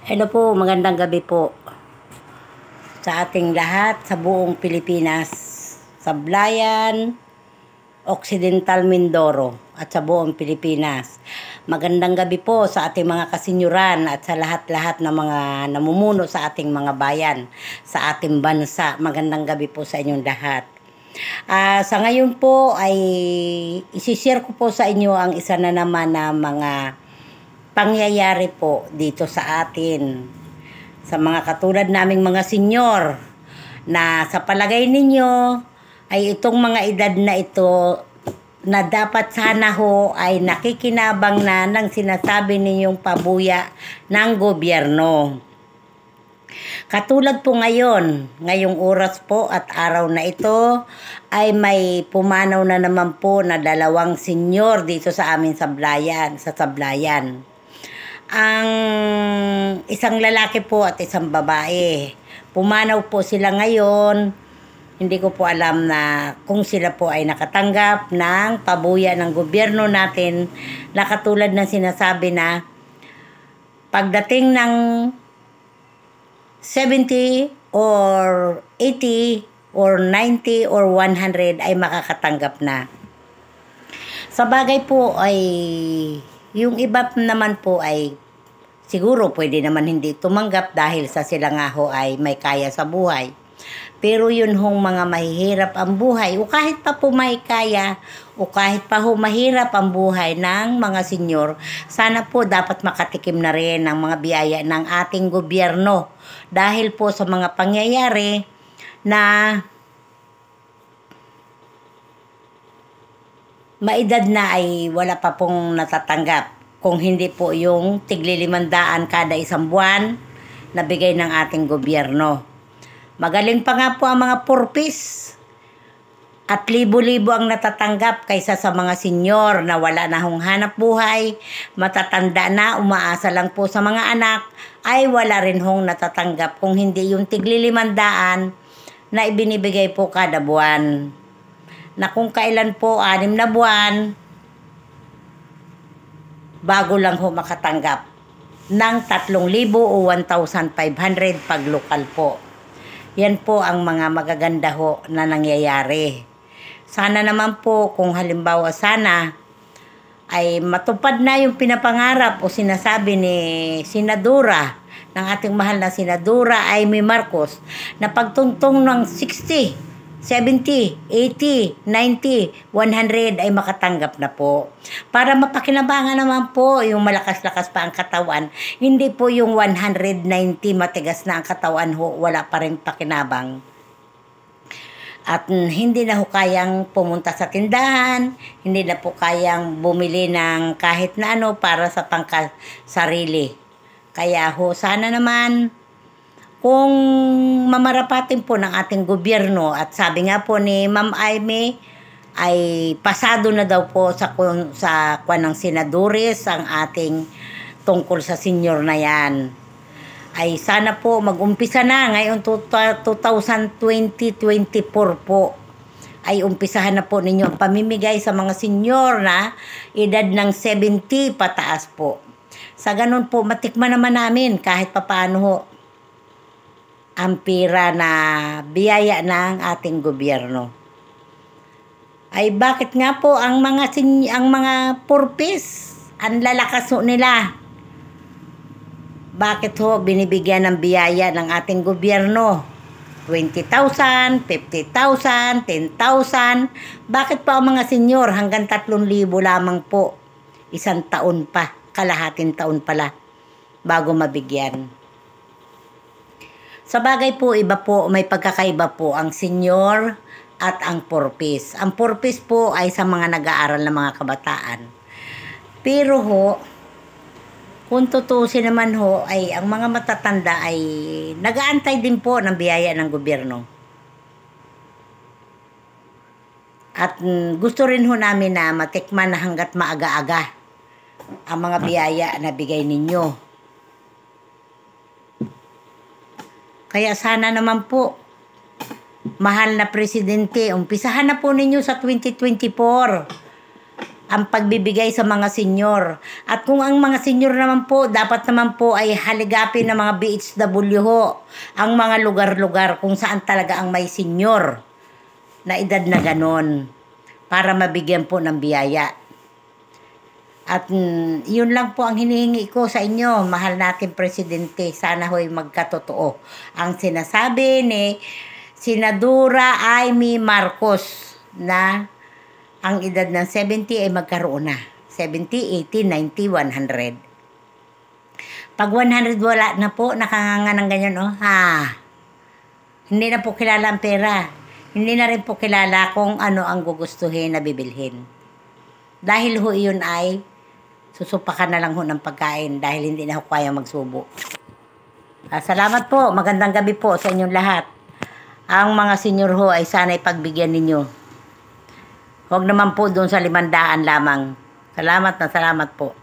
Hello po, magandang gabi po sa ating lahat sa buong Pilipinas, Sablayan, Occidental Mindoro at sa buong Pilipinas. Magandang gabi po sa ating mga kasinyuran at sa lahat-lahat ng mga namumuno sa ating mga bayan, sa ating bansa. Magandang gabi po sa inyong lahat. Sa ngayon po ay isishare ko po sa inyo ang isa na naman na mga pangyayari po dito sa atin, sa mga katulad naming mga senyor, na sa palagay ninyo ay itong mga edad na ito na dapat sana ho ay nakikinabang na ng sinasabi ninyong pabuya ng gobyerno. Katulad po ngayong oras po at araw na ito ay may pumanaw na naman po na 2 senyor dito sa amin sa Sablayan. Ang isang lalaki po at isang babae. Pumanaw po sila ngayon. Hindi ko po alam na kung sila po ay nakatanggap ng pabuya ng gobyerno natin na katulad ng sinasabi na pagdating ng 70 or 80 or 90 or 100 ay makakatanggap na. Sa bagay po ay yung iba naman po ay siguro pwede naman hindi tumanggap dahil sa sila nga ho ay may kaya sa buhay. Pero yun hong mga mahihirap ang buhay o kahit pa po may kaya o kahit pa ho mahirap ang buhay ng mga senyor, sana po dapat makatikim na rin ng mga biyaya ng ating gobyerno dahil po sa mga pangyayari na maedad na ay wala pa pong natatanggap. Kung hindi po yung tigli 500 kada isang buwan na bigay ng ating gobyerno. Magaling pa nga po ang mga purpis at libo-libo ang natatanggap kaysa sa mga senyor na wala na hong hanap buhay, matatanda na, umaasa lang po sa mga anak, ay wala rin hong natatanggap kung hindi yung tigli 500 na ibinibigay po kada buwan. Na kung kailan po 6 na buwan, bago lang ho makatanggap ng 3,000 o 1,500 pag lokal po. Yan po ang mga magaganda ho na nangyayari. Sana naman po kung halimbawa sana ay matupad na yung pinapangarap o sinasabi ni Senadora, ng ating mahal na Senadora Amy Marcos, na pagtungtong ng 60, 70, 80, 90, 100 ay makatanggap na po. Para mapakinabangan naman po yung malakas-lakas pa ang katawan. Hindi po yung 190 matigas na ang katawan ho, wala pa rin pakinabang. At hindi na ho kayang pumunta sa tindahan, hindi na po kayang bumili ng kahit na ano para sa pangkasarili. Kaya ho, sana naman kung mamarapatin po ng ating gobyerno at sabi nga po ni Ma'am Amy ay pasado na daw po sa kwan ng senadores ang ating tungkol sa senior na yan. Ay sana po mag-umpisa na ngayon 2020-2024 po ay umpisahan na po ninyo ang pamimigay sa mga senior na edad ng 70 pataas po. Sa ganun po matikman naman namin kahit papaano ho ang pira na biyaya ng ating gobyerno. Ay bakit nga po ang mga purpis, ang lalakas ho nila? Bakit ho binibigyan ng biyaya ng ating gobyerno? 20,000, 50,000, 10,000. Bakit pa ang mga senyor hanggang 3,000 lamang po? Isang taon pa, kalahating taon pala bago mabigyan. Sa bagay po, may pagkakaiba po ang senyor at ang purpis. Ang purpis po ay sa mga nag-aaral na mga kabataan. Pero ho, kung tutusin naman ho, ay ang mga matatanda ay nag-aantay din po ng biyaya ng gobyerno. At gusto rin ho namin na matikman na hanggat maaga-aga ang mga biyaya na bigay ninyo. Kaya sana naman po, mahal na presidente, umpisahan na po ninyo sa 2024 ang pagbibigay sa mga senyor. At kung ang mga senyor naman po, dapat naman po ay haligapin ng mga BHW ho, ang mga lugar-lugar kung saan talaga ang may senyor na edad na ganon, para mabigyan po ng biyaya. At yun lang po ang hinihingi ko sa inyo, mahal natin Presidente. Sana ho'y magkatotoo ang sinasabi ni Senadora Amy Marcos na ang edad ng 70 ay magkaroon na. 70, 80, 90, 100. Pag 100 wala na po, nakanganga ng ganyan, oh. Hindi na po kilala ang pera. Hindi na rin po kilala kung ano ang gugustuhin na bibilhin. Dahil ho yun ay susupakan na lang ho ng pagkain dahil hindi na ho kaya magsubo. Salamat po. Magandang gabi po sa inyong lahat. Ang mga senyor ho ay sana'y pagbigyan ninyo. Huwag naman po doon sa 500 lamang. Salamat po.